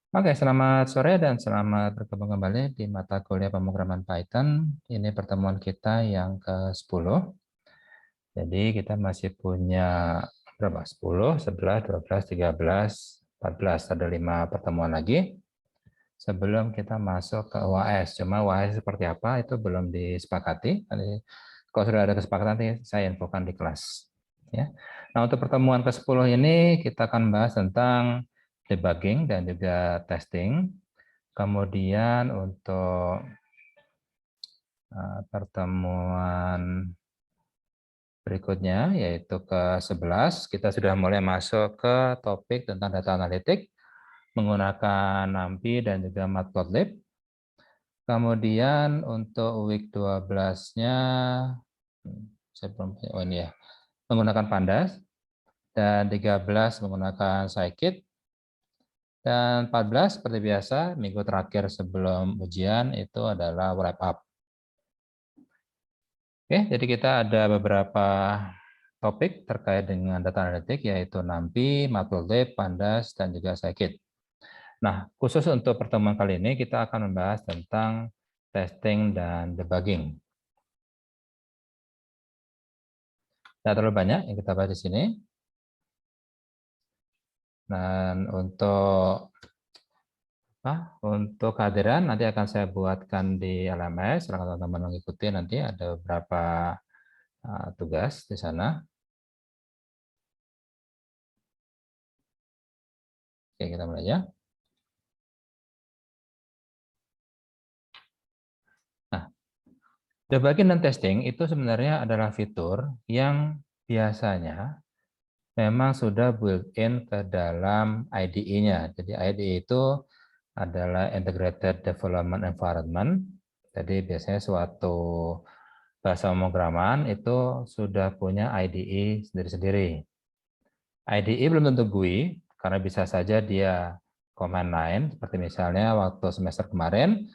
Oke, selamat sore dan selamat bergabung kembali di mata kuliah pemrograman Python. Ini pertemuan kita yang ke-10. Jadi kita masih punya berapa? 10, 11, 12, 13, 14. Ada 5 pertemuan lagi sebelum kita masuk ke UAS. Cuma UAS seperti apa itu belum disepakati. Kalau sudah ada kesepakatan nanti saya infokan di kelas. Ya. Nah, untuk pertemuan ke-10 ini kita akan bahas tentang debugging dan juga testing. Kemudian untuk pertemuan berikutnya, yaitu ke-11, kita sudah mulai masuk ke topik tentang data analitik menggunakan NumPy dan juga Matplotlib. Kemudian untuk week 12-nya, saya belum punya, oh ini ya, menggunakan Pandas, dan 13 menggunakan Scikit, dan 14 seperti biasa, minggu terakhir sebelum ujian itu adalah wrap up. Oke, jadi kita ada beberapa topik terkait dengan data analitik, yaitu NumPy, Matplotlib, Pandas, dan juga Scikit. Nah, khusus untuk pertemuan kali ini, kita akan membahas tentang testing dan debugging. Tidak terlalu banyak yang kita bahas di sini. Dan untuk kehadiran nanti akan saya buatkan di LMS, silahkan teman-teman mengikuti, nanti ada beberapa tugas di sana. Oke, kita mulai ya. Nah, debugging dan testing itu sebenarnya adalah fitur yang biasanya memang sudah built-in ke dalam IDE-nya. Jadi IDE itu adalah Integrated Development Environment. Jadi biasanya suatu bahasa pemrograman itu sudah punya IDE sendiri-sendiri. IDE belum tentu GUI, karena bisa saja dia command line, seperti misalnya waktu semester kemarin,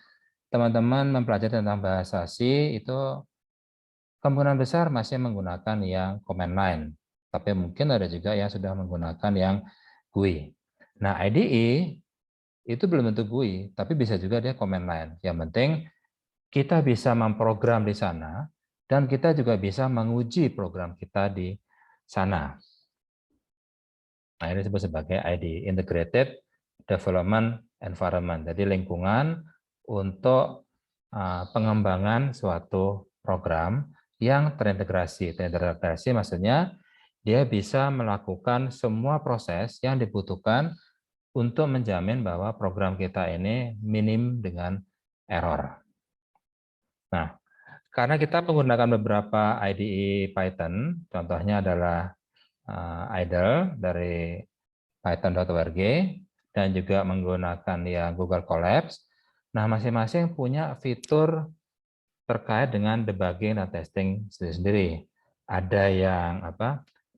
teman-teman mempelajari tentang bahasa C, itu kemungkinan besar masih menggunakan yang command line, tapi mungkin ada juga yang sudah menggunakan yang GUI. Nah, IDE itu belum tentu GUI, tapi bisa juga dia command line. Yang penting kita bisa memprogram di sana, dan kita juga bisa menguji program kita di sana. Nah, ini disebut sebagai IDE, Integrated Development Environment. Jadi lingkungan untuk pengembangan suatu program yang terintegrasi. Terintegrasi maksudnya dia bisa melakukan semua proses yang dibutuhkan untuk menjamin bahwa program kita ini minim dengan error. Nah, karena kita menggunakan beberapa IDE Python, contohnya adalah idle dari python.org, dan juga menggunakan ya Google Colabs. Nah, masing-masing punya fitur terkait dengan debugging dan testing sendiri-sendiri. Ada yang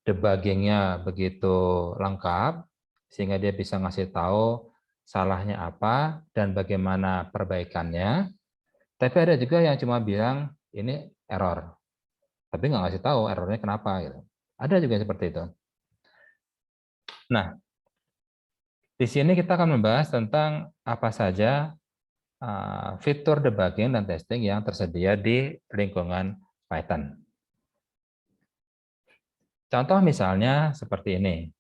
debuggingnya begitu lengkap, sehingga dia bisa ngasih tahu salahnya apa dan bagaimana perbaikannya. Tapi ada juga yang cuma bilang ini error, tapi nggak ngasih tahu errornya kenapa. Gitu. Ada juga seperti itu. Nah, di sini kita akan membahas tentang apa saja fitur debugging dan testing yang tersedia di lingkungan Python. Contoh misalnya seperti ini.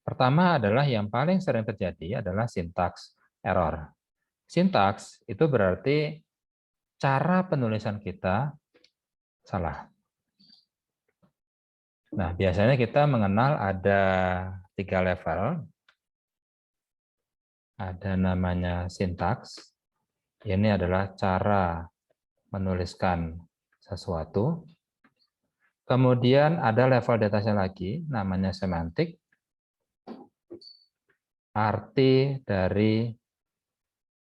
Pertama adalah yang paling sering terjadi adalah syntax error. Syntax itu berarti cara penulisan kita salah. Nah, biasanya kita mengenal ada 3 level. Ada namanya syntax. Ini adalah cara menuliskan sesuatu. Kemudian ada level di atasnya lagi, namanya semantik. Arti dari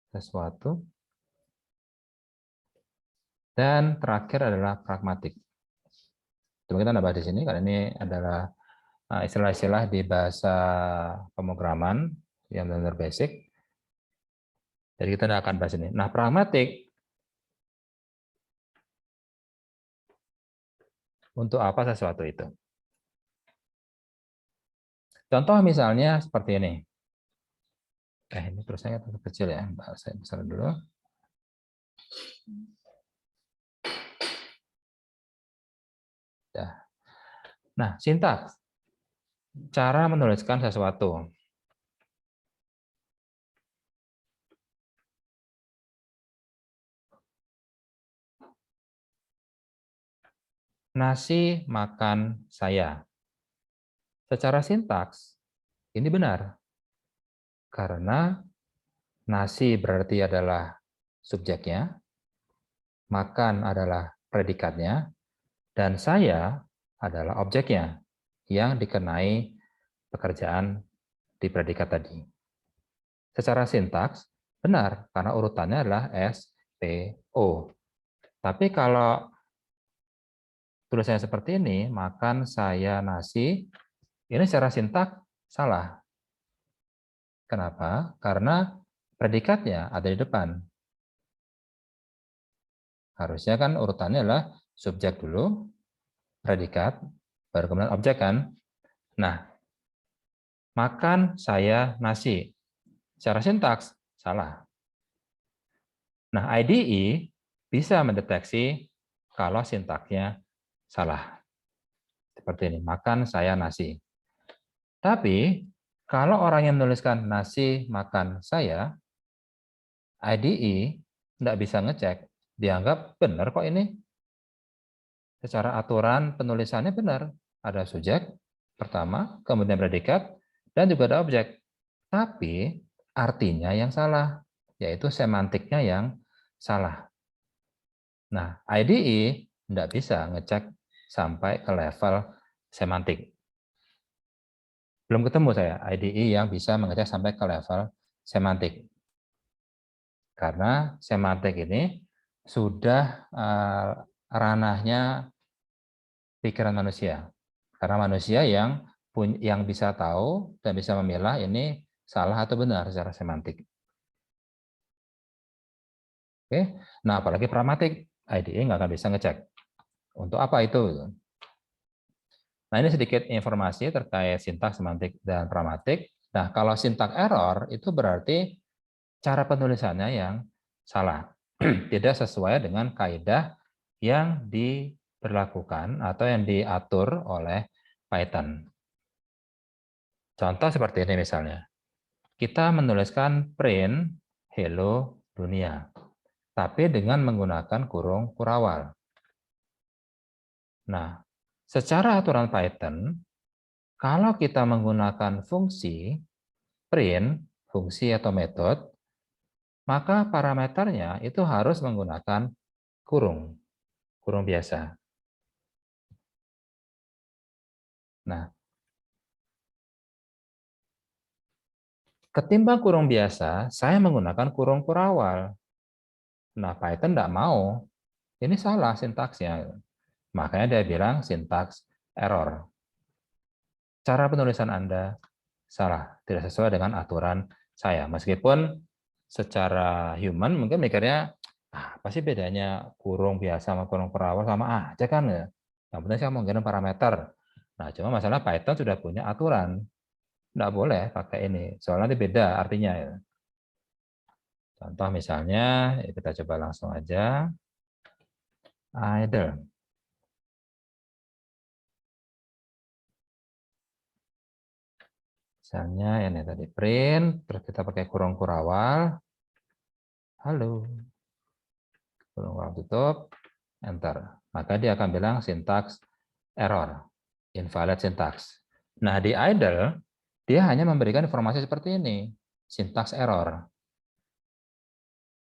sesuatu. Dan terakhir adalah pragmatik. Coba kita nambah di sini, karena ini adalah istilah-istilah di bahasa pemrograman yang benar-benar basic. Jadi kita tidak akan bahas ini. Nah, pragmatik untuk apa sesuatu itu? Contoh misalnya seperti ini. Ini tulisannya terlalu kecil ya, saya besar dulu. Nah, sintaks. Cara menuliskan sesuatu. Nasi makan saya. Secara sintaks, ini benar. Karena nasi berarti adalah subjeknya, makan adalah predikatnya, dan saya adalah objeknya yang dikenai pekerjaan di predikat tadi. Secara sintaks, benar, karena urutannya adalah S, P, O. Tapi kalau tulisannya seperti ini, makan saya nasi, ini secara sintaks salah. Kenapa? Karena predikatnya ada di depan. Harusnya kan urutannya adalah subjek dulu, predikat, baru kemudian objek kan. Nah, makan saya nasi. Secara sintaks, salah. Nah, IDE bisa mendeteksi kalau sintaksnya salah. Seperti ini, makan saya nasi. Tapi, kalau orang yang menuliskan nasi makan saya, IDE tidak bisa ngecek. Dianggap benar kok ini. Secara aturan penulisannya benar. Ada subjek pertama, kemudian predikat, dan juga ada objek. Tapi artinya yang salah, yaitu semantiknya yang salah. Nah, IDE tidak bisa ngecek sampai ke level semantik. Belum ketemu saya IDE yang bisa mengecek sampai ke level semantik. Karena semantik ini sudah ranahnya pikiran manusia. Karena manusia yang bisa tahu dan bisa memilah ini salah atau benar secara semantik. Oke, nah apalagi pragmatik, IDE nggak akan bisa ngecek. Untuk apa itu? Nah ini sedikit informasi terkait sintaks, semantik, dan pragmatik. Nah kalau sintaks error itu berarti cara penulisannya yang salah, tidak sesuai dengan kaidah yang diberlakukan atau yang diatur oleh Python. Contoh seperti ini misalnya. Kita menuliskan print hello dunia, tapi dengan menggunakan kurung kurawal. Nah, secara aturan Python, kalau kita menggunakan fungsi print, fungsi atau metode, maka parameternya itu harus menggunakan kurung biasa. Nah, ketimbang kurung biasa, saya menggunakan kurung kurawal. Nah, Python tidak mau. Ini salah sintaksnya. Makanya dia bilang sintaks error. Cara penulisan Anda salah, tidak sesuai dengan aturan saya. Meskipun secara human mungkin mikirnya, apa sih bedanya kurung biasa sama kurung perawal sama aja kan ya. Yang penting saya mau ngirim parameter. Nah, cuma masalah Python sudah punya aturan. Nggak boleh pakai ini, soalnya nanti beda artinya. Ya. Contoh misalnya, kita coba langsung aja. Idle. Misalnya ini tadi print, terus kita pakai kurung kurawal. Halo. Kurung kurawal tutup, enter. Maka dia akan bilang syntax error, invalid syntax. Nah, di idle, dia hanya memberikan informasi seperti ini, syntax error.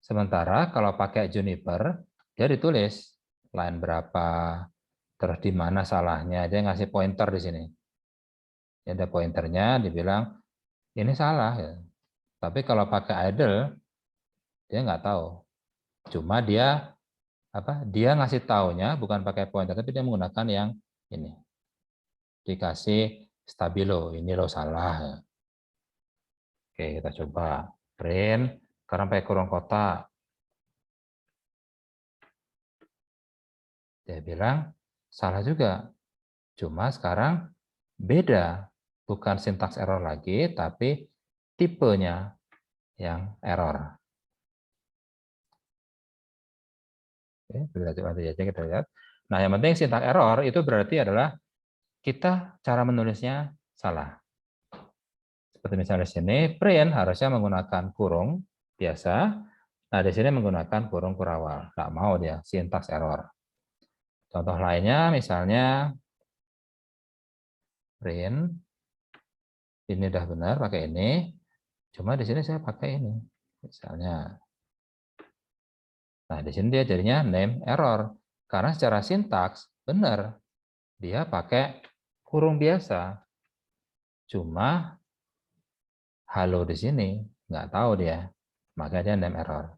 Sementara kalau pakai Juniper, dia ditulis line berapa, terus di mana salahnya, dia ngasih pointer di sini. Ada pointernya, dibilang ini salah. Ya. Tapi kalau pakai idle, dia nggak tahu. Cuma dia ngasih taunya bukan pakai pointer, tapi dia menggunakan yang ini. Dikasih stabilo, ini lo salah. Ya. Oke, kita coba print. Sekarang pakai kurung kotak. Dia bilang salah juga. Cuma sekarang beda. Bukan sintaks error lagi, tapi tipenya. yang error. Oke, nanti aja kita lihat. Nah, yang penting sintak error itu berarti adalah kita cara menulisnya salah. Seperti misalnya di sini, print harusnya menggunakan kurung biasa. Nah, di sini menggunakan kurung kurawal. Nggak mau dia, sintaks error. Contoh lainnya, misalnya print, ini udah benar pakai ini, cuma di sini saya pakai ini. Misalnya, nah di sini dia jadinya name error. Karena secara sintaks, benar, dia pakai kurung biasa. Cuma halo di sini, nggak tahu dia. Maka dia name error.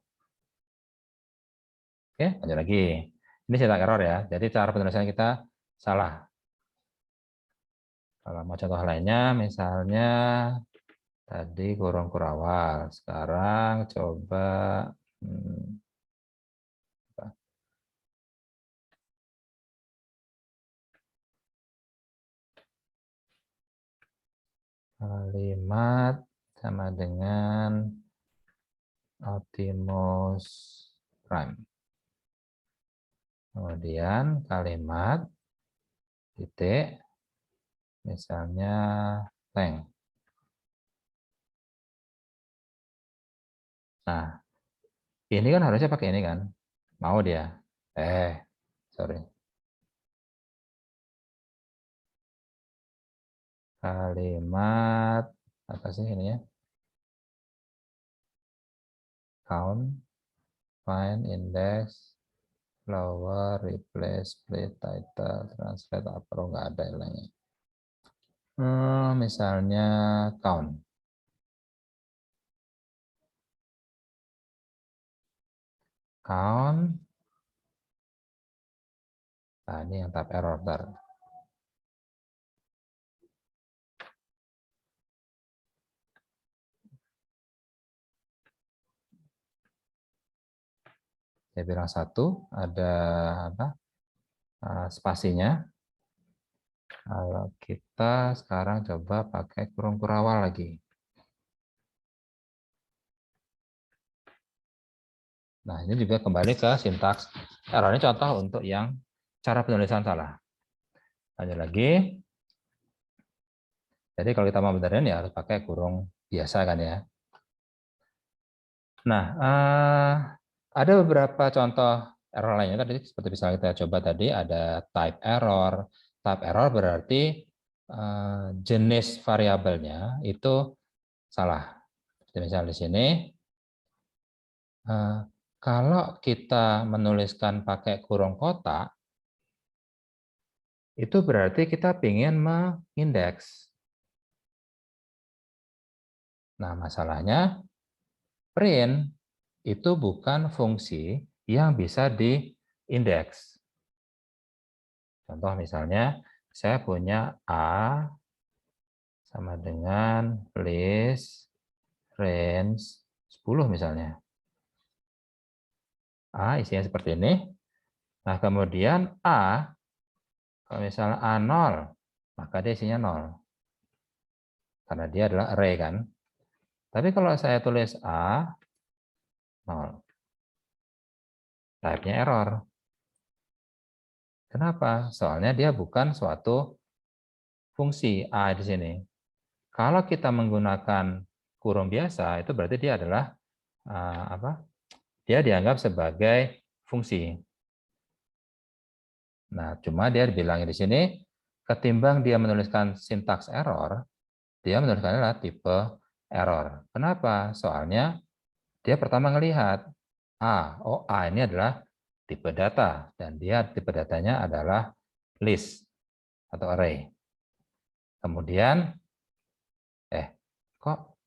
Oke, lanjut lagi. Ini cetak error ya. Jadi cara penulisan kita salah. Kalau mau contoh lainnya, misalnya tadi kurung kurawal. Sekarang coba kalimat sama dengan Optimus Prime. Kemudian kalimat titik, misalnya tank. Nah, ini kan harusnya pakai ini kan. Mau dia. Sorry. Kalimat apa sih ini ya? Count, find, index, lower, replace, split, title, translate, apa nggak ada lagi. Misalnya count. Count. Nah, ini yang type error. Saya bilang satu, ada apa? Spasinya. Kalau kita sekarang coba pakai kurung kurawal lagi. Nah, ini juga kembali ke sintaks error. Ini contoh untuk yang cara penulisan salah. Lanjut lagi. Jadi kalau kita mau benerin ya harus pakai kurung biasa kan ya. Nah, ada beberapa contoh error lainnya tadi seperti misalnya kita coba tadi ada type error. Type error berarti jenis variabelnya itu salah. Jadi misalnya di sini kalau kita menuliskan pakai kurung kotak itu berarti kita ingin mengindeks. Nah, masalahnya print itu bukan fungsi yang bisa diindeks. Contoh misalnya, saya punya A sama dengan list range 10 misalnya. A isinya seperti ini. Nah, kemudian A, kalau misalnya A0, maka dia isinya 0. Karena dia adalah array kan. Tapi kalau saya tulis A, 0. Type-nya error. Kenapa? Soalnya dia bukan suatu fungsi A di sini. Kalau kita menggunakan kurung biasa, itu berarti dia adalah apa? Dia dianggap sebagai fungsi. Nah, cuma dia bilang di sini, ketimbang dia menuliskan sintaks error, dia menuliskan adalah tipe error. Kenapa? Soalnya dia pertama melihat A ini adalah tipe data, dan dia tipe datanya adalah list atau array. Kemudian, kok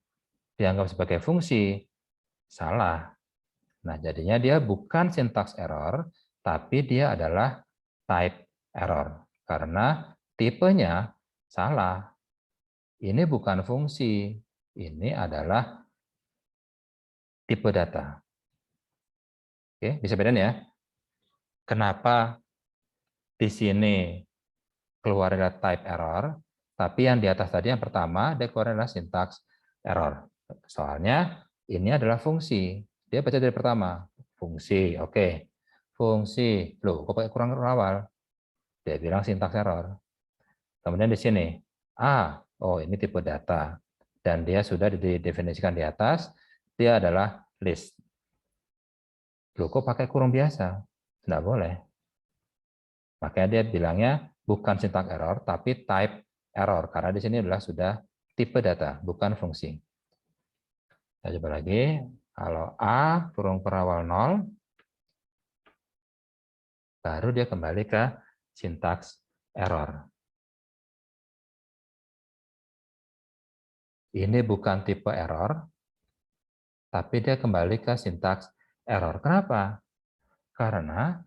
dianggap sebagai fungsi? Salah. Nah, jadinya dia bukan syntax error, tapi dia adalah type error. Karena tipenya salah. Ini bukan fungsi, ini adalah tipe data. Oke, bisa bedain ya? Kenapa di sini keluar adalah type error, tapi yang di atas tadi yang pertama dia keluar adalah syntax error. Soalnya ini adalah fungsi. Dia baca dari pertama, fungsi, oke. Fungsi, loh kok pakai kurang awal? Dia bilang sintaks error. Kemudian di sini, oh ini tipe data. Dan dia sudah didefinisikan di atas, dia adalah list. Loh kok pakai kurung biasa? Tidak boleh. Makanya dia bilangnya bukan syntax error, tapi type error. Karena di sini adalah sudah tipe data, bukan fungsi. Kita coba lagi. Kalau A kurung perawal 0, baru dia kembali ke syntax error. Ini bukan tipe error, tapi dia kembali ke syntax error. Kenapa? Karena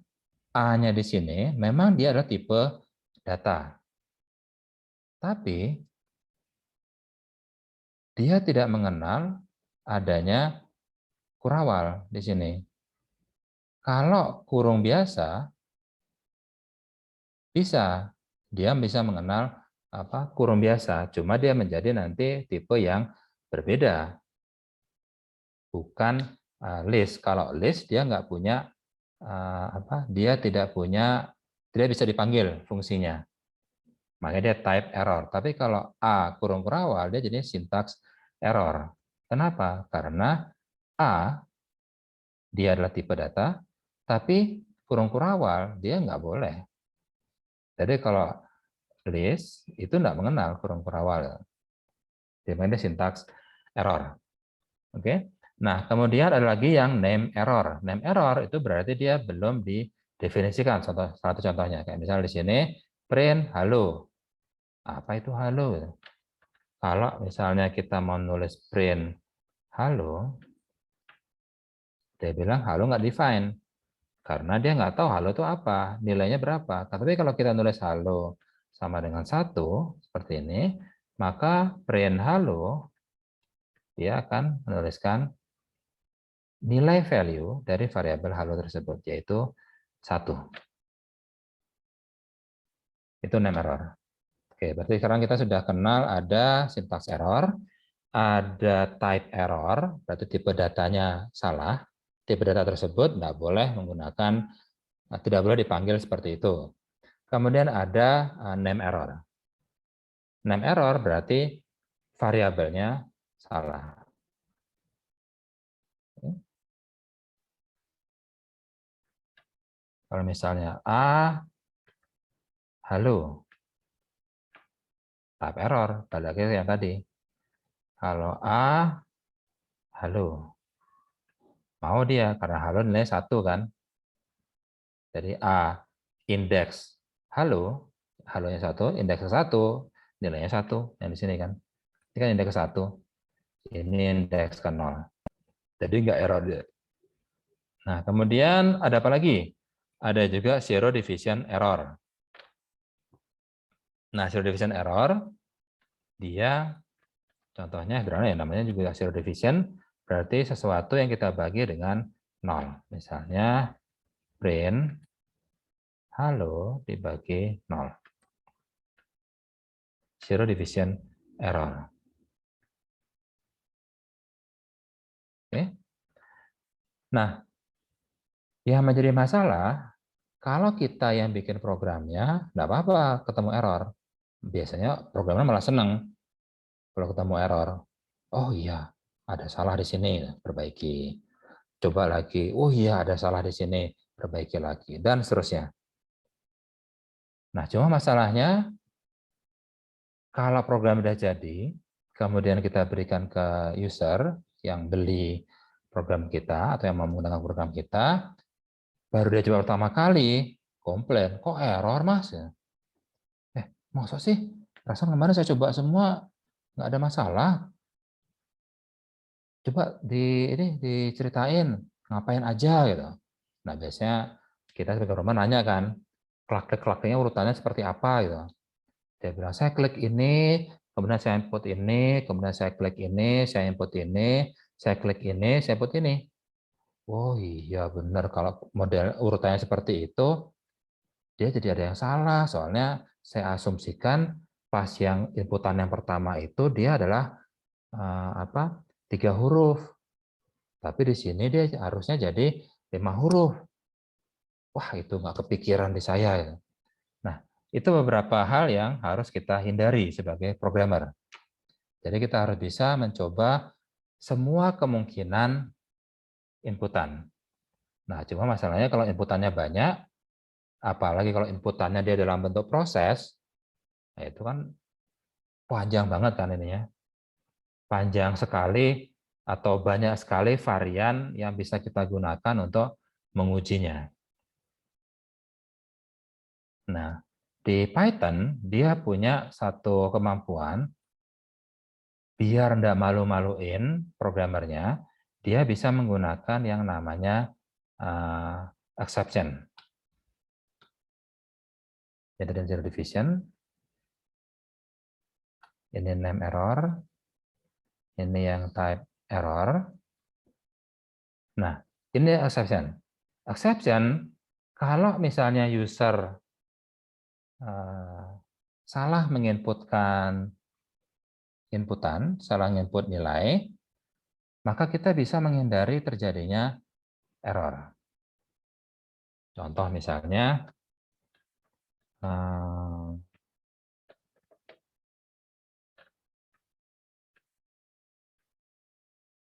A-nya di sini memang dia adalah tipe data. Tapi dia tidak mengenal adanya kurawal di sini. Kalau kurung biasa, dia bisa mengenal kurung biasa, cuma dia menjadi nanti tipe yang berbeda, bukan list. Kalau list dia nggak punya dia tidak bisa dipanggil fungsinya, makanya dia type error. Tapi kalau A kurung kurawal dia jadi syntax error. Kenapa? Karena A dia adalah tipe data, tapi kurung kurawal dia nggak boleh. Jadi kalau list itu tidak mengenal kurung kurawal, dia mainnya syntax error. Oke. Nah, kemudian ada lagi yang name error. Name error itu berarti dia belum didefinisikan. Satu contohnya kayak misalnya di sini print halo. Apa itu halo? Kalau misalnya kita mau nulis print halo, dia bilang halo nggak define. Karena dia nggak tahu halo itu apa, nilainya berapa. Tapi kalau kita nulis halo sama dengan 1, seperti ini, maka print halo, dia akan menuliskan nilai value dari variabel halo tersebut, yaitu 1. Itu name error. Oke, berarti sekarang kita sudah kenal ada syntax error, ada type error, berarti tipe datanya salah. Tipe data tersebut tidak boleh dipanggil seperti itu. Kemudian ada name error. Name error berarti variabelnya salah. Kalau misalnya halo, type error, balik lagi yang tadi. Kalau halo, mau dia karena halo nilai 1 kan. Jadi indeks halo, halonya 1, indeks 1, nilainya 1 yang di sini kan. Ini kan indeks 1, ini indeks ke 0. Jadi enggak error dia. Nah, kemudian ada apa lagi? Ada juga zero division error. Nah, zero division error dia contohnya sederhana ya, namanya juga zero division, berarti sesuatu yang kita bagi dengan 0. Misalnya print halo dibagi 0. Zero division error. Oke. Nah, yang menjadi masalah, kalau kita yang bikin programnya, enggak apa-apa ketemu error. Biasanya programnya malah senang kalau ketemu error. Oh iya, ada salah di sini, perbaiki. Coba lagi, oh iya ada salah di sini, perbaiki lagi, dan seterusnya. Nah, cuma masalahnya, kalau program sudah jadi, kemudian kita berikan ke user yang beli program kita, atau yang mau menggunakan program kita, baru dia coba pertama kali, komplain, kok error mas? Masa sih? Perasaan kemarin saya coba semua, nggak ada masalah. Coba diceritain, ngapain aja gitu. Nah, biasanya kita sebagai orang nanya kan, klik-kliknya urutannya seperti apa gitu. Dia bilang, saya klik ini, kemudian saya input ini, kemudian saya klik ini, saya input ini, saya klik ini, saya input ini. Oh iya benar, kalau model urutannya seperti itu, dia jadi ada yang salah. Soalnya saya asumsikan pas yang inputan yang pertama itu dia adalah 3 huruf. Tapi di sini dia harusnya jadi 5 huruf. Wah, itu nggak kepikiran di saya. Nah, itu beberapa hal yang harus kita hindari sebagai programmer. Jadi kita harus bisa mencoba semua kemungkinan inputan. Nah, cuma masalahnya kalau inputannya banyak, apalagi kalau inputannya dia dalam bentuk proses, nah itu kan panjang banget kan ini ya. Panjang sekali atau banyak sekali varian yang bisa kita gunakan untuk mengujinya. Nah, di Python dia punya satu kemampuan biar tidak malu-maluin programmernya, dia bisa menggunakan yang namanya exception. Jadi zero division, ini name error, ini yang type error. Nah, ini exception. Exception, kalau misalnya user salah menginputkan inputan, salah menginput nilai, maka kita bisa menghindari terjadinya error. Contoh misalnya,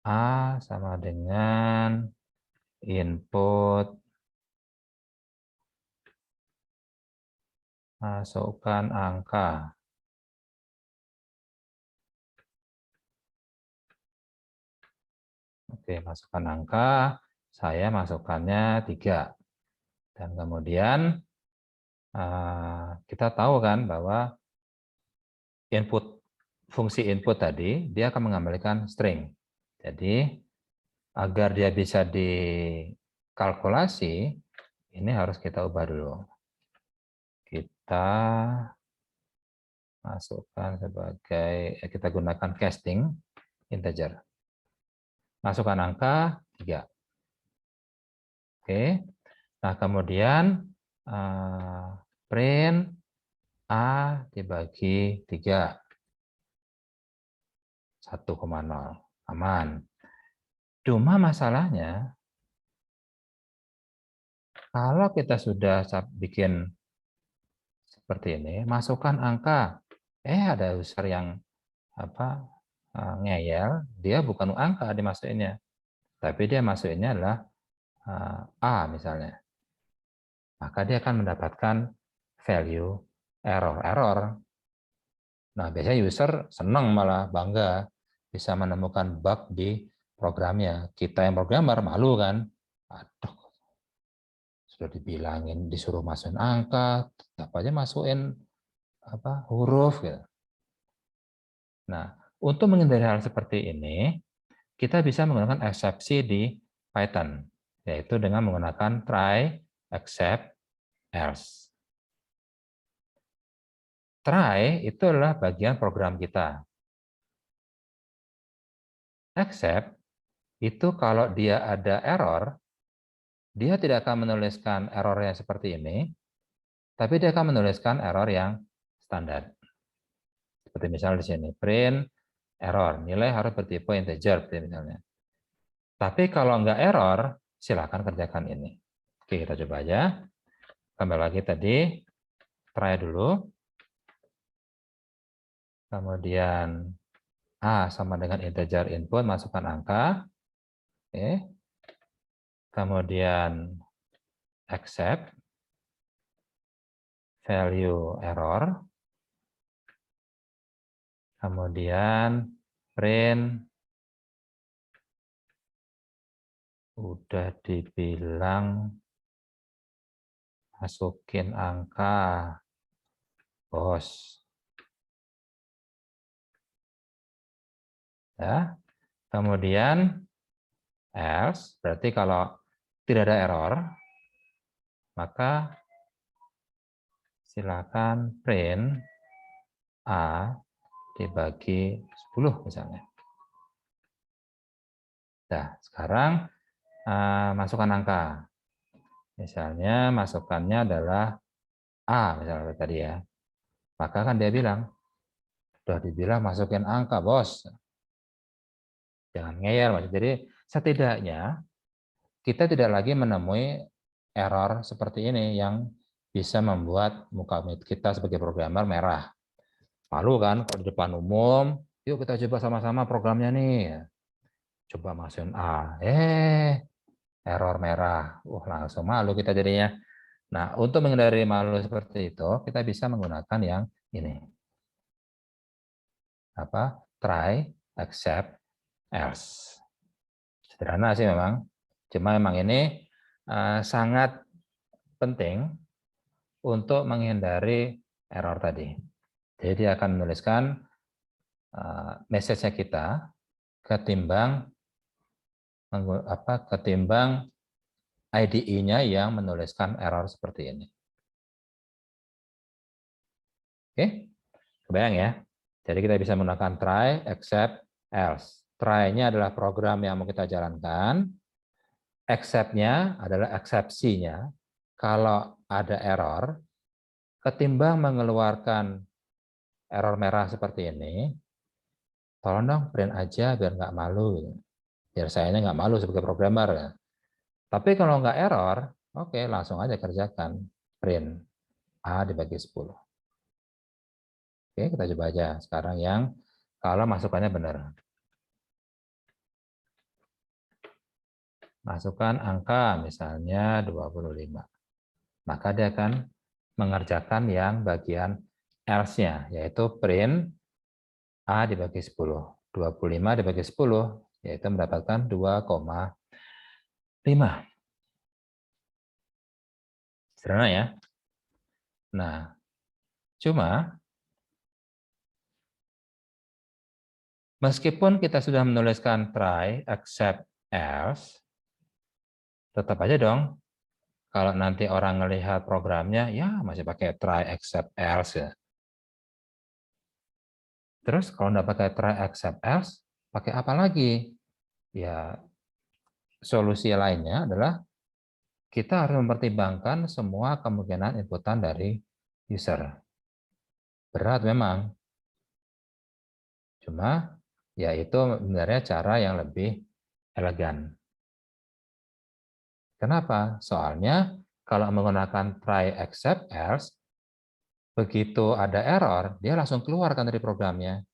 A sama dengan input masukkan angka. Oke, masukkan angka, saya masukkannya 3. Dan kemudian kita tahu kan bahwa fungsi input tadi, dia akan mengembalikan string. Jadi, agar dia bisa dikalkulasi, ini harus kita ubah dulu. Kita masukkan sebagai, kita gunakan casting integer. Masukkan angka 3. Oke. Nah, kemudian print A dibagi 3. 1,0. Aman. Cuma masalahnya, kalau kita sudah bikin seperti ini, masukkan angka. Ada user yang ngeyel, dia bukan angka dimasukinnya. Tapi dia masukinnya adalah A misalnya. Maka dia akan mendapatkan value error. Nah, biasanya user senang, malah bangga bisa menemukan bug di programnya. Kita yang programmer malu kan, aduh, sudah dibilangin disuruh masukin angka, tetap aja masukin huruf gitu. Nah, untuk menghindari hal seperti ini, kita bisa menggunakan eksepsi di Python, yaitu dengan menggunakan try, except, else. Try itu adalah bagian program kita. Except itu kalau dia ada error, dia tidak akan menuliskan error yang seperti ini, tapi dia akan menuliskan error yang standar. Seperti misalnya di sini, print error, nilai harus bertipe integer, misalnya. Tapi kalau nggak error, silakan kerjakan ini. Oke, kita coba aja. Kembali lagi tadi, try dulu. Kemudian A sama dengan integer input, masukkan angka. Oke. Kemudian accept, value error. Kemudian print, udah dibilang masukin angka, bos. Ya. Kemudian else, berarti kalau tidak ada error, maka silakan print A dibagi 10 misalnya. Nah, sekarang masukkan angka. Misalnya masukannya adalah A, misalnya tadi ya. Maka kan dia bilang, sudah dibilang masukin angka, bos. Jangan ngeyel. Jadi setidaknya kita tidak lagi menemui error seperti ini yang bisa membuat muka kita sebagai programmer merah. Malu kan kalau di depan umum, yuk kita coba sama-sama programnya nih. Coba masukin A, error merah. Langsung malu kita jadinya. Nah, untuk menghindari malu seperti itu, kita bisa menggunakan yang ini. Try, accept, else. Sederhana sih memang. Cuma memang ini sangat penting untuk menghindari error tadi. Jadi dia akan menuliskan message-nya kita ketimbang IDE-nya yang menuliskan error seperti ini. Oke, kebayang ya? Jadi kita bisa menggunakan try, accept, else. Try-nya adalah program yang mau kita jalankan. Accept-nya adalah eksepsinya. Kalau ada error, ketimbang mengeluarkan error merah seperti ini, tolong dong print aja biar nggak malu. Biar sayanya nggak malu sebagai programmer. Tapi kalau nggak error, oke, langsung aja kerjakan. Print A dibagi 10. Oke, kita coba aja sekarang yang kalau masukannya benar. Masukkan angka misalnya 25. Maka dia akan mengerjakan yang bagian else-nya, yaitu print A dibagi 10. 25 dibagi 10, yaitu mendapatkan 2,5. Sederhana ya. Nah, cuma meskipun kita sudah menuliskan try, accept, else, tetap aja dong, kalau nanti orang melihat programnya, ya masih pakai try, accept, else ya. Terus kalau nggak pakai try, accept, else, pakai apa lagi? Ya, solusi lainnya adalah kita harus mempertimbangkan semua kemungkinan inputan dari user. Berat memang. Cuma, ya itu sebenarnya cara yang lebih elegan. Kenapa? Soalnya kalau menggunakan try, accept, else, begitu ada error, dia langsung keluarkan dari programnya.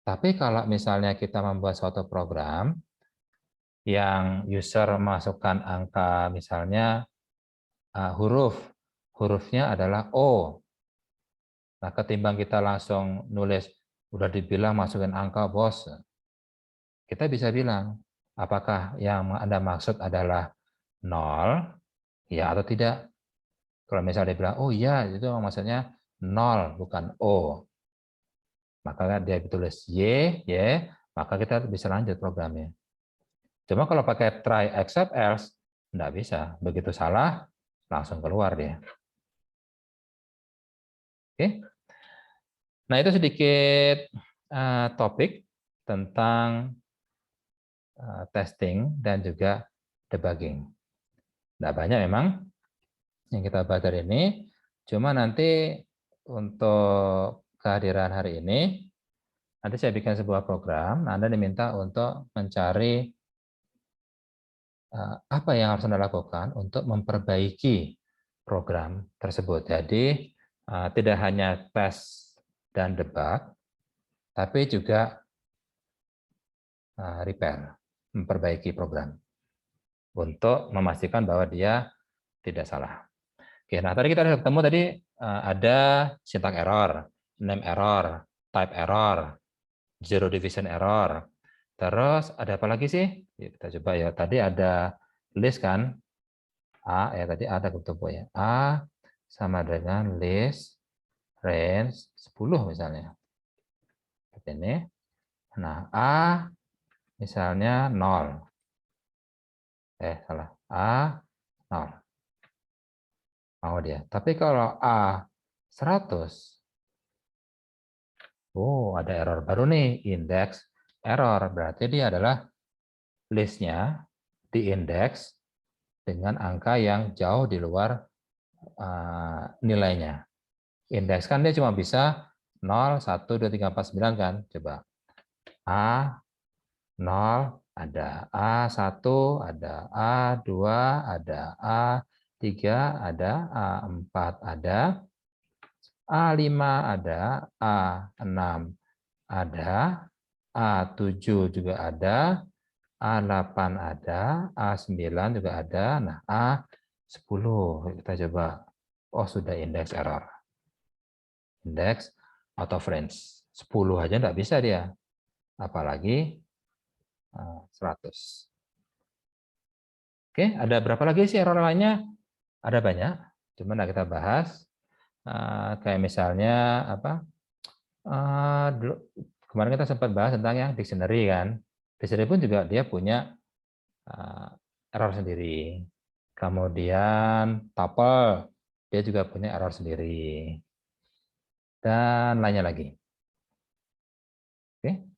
Tapi kalau misalnya kita membuat suatu program yang user masukkan angka misalnya hurufnya adalah O. Nah, ketimbang kita langsung nulis, udah dibilang masukin angka bos, kita bisa bilang, apakah yang Anda maksud adalah 0, ya atau tidak. Kalau misalnya dia bilang, oh iya, itu maksudnya 0, bukan O. Maka dia tulis Y, maka kita bisa lanjut programnya. Cuma kalau pakai try, accept, else, nggak bisa. Begitu salah, langsung keluar dia. Oke. Nah, itu sedikit topik tentang testing dan juga debugging. Nggak banyak memang yang kita bahas hari ini, cuma nanti untuk kehadiran hari ini, nanti saya bikin sebuah program, Anda diminta untuk mencari apa yang harus Anda lakukan untuk memperbaiki program tersebut. Jadi, tidak hanya tes dan debug, tapi juga repair, memperbaiki program untuk memastikan bahwa dia tidak salah. Oke, nah tadi kita sudah ketemu tadi ada syntax error, name error, type error, zero division error. Terus ada apa lagi sih? Ya, kita coba ya. Tadi ada list kan? Tadi ada ketemu ya. A sama dengan list range 10 misalnya. Seperti ini. Nah, A misalnya 0. Salah. A 0. Mau dia. Tapi kalau A 100, ada error baru nih, index error. Berarti dia adalah listnya diindeks dengan angka yang jauh di luar nilainya. Indeks kan dia cuma bisa 0, 1, 2, 3, 4, 9 kan. Coba. A, 0, Ada A1, ada A2, ada A3, ada A4, ada A5, ada A6, ada A7 juga ada, A8 ada, A9 juga ada. Nah, A10 kita coba. Oh, sudah indeks error. Indeks out of range. 10 aja enggak bisa dia. Apalagi 100. Oke, ada berapa lagi sih error lainnya? Ada banyak. Cuman kita bahas. Kayak misalnya apa? Kemarin kita sempat bahas tentang yang dictionary kan. Dictionary pun juga dia punya error sendiri. Kemudian tuple, dia juga punya error sendiri. Dan lainnya lagi. Oke.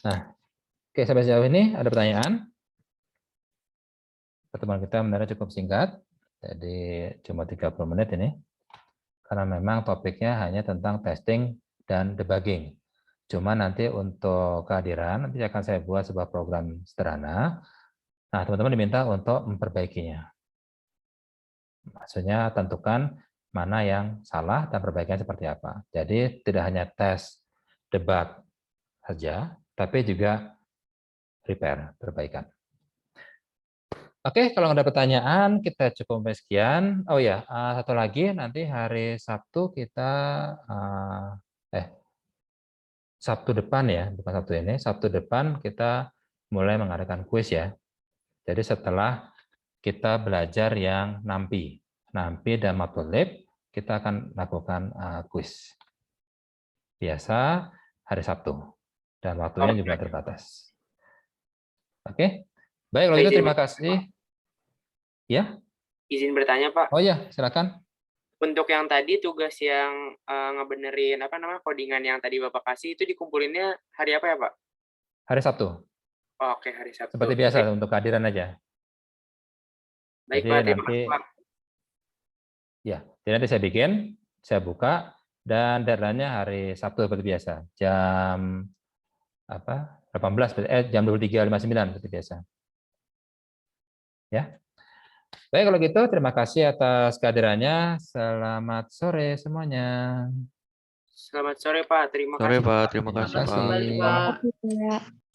Nah, oke, sampai sejauh ini ada pertanyaan? Pertemuan kita sebenarnya cukup singkat, jadi cuma 30 menit ini. Karena memang topiknya hanya tentang testing dan debugging. Cuma nanti untuk kehadiran, nanti akan saya buat sebuah program sederhana. Nah, teman-teman diminta untuk memperbaikinya. Maksudnya tentukan mana yang salah dan perbaikannya seperti apa. Jadi tidak hanya tes, debug saja, tapi juga repair, perbaikan. Oke, kalau ada pertanyaan kita cukup sampai sekian. Oh ya, satu lagi nanti hari Sabtu kita Sabtu depan ya, bukan Sabtu ini. Sabtu depan kita mulai mengadakan kuis ya. Jadi setelah kita belajar yang NAMPI dan Matplotlib, kita akan lakukan kuis. Biasa hari Sabtu dan waktunya juga terbatas. Oke, baik kalau itu terima kasih. Ya. Izin bertanya Pak. Oh ya, silakan. Untuk yang tadi tugas yang ngebenerin codingan yang tadi Bapak kasih itu dikumpulinnya hari apa ya Pak? Hari Sabtu. Oh, oke, hari Sabtu. Seperti biasa untuk kehadiran aja. Baik Jadi Pak, terima nanti kasih Pak. ya, jadi nanti saya bikin, saya buka dan deadline-nya hari Sabtu seperti biasa. Jam 23.59 seperti biasa. Ya. Baik kalau gitu terima kasih atas kehadirannya. Selamat sore semuanya. Selamat sore Pak, terima Sore kasih Pak, Pak. terima kasih Terima Pak. kasih. Pak.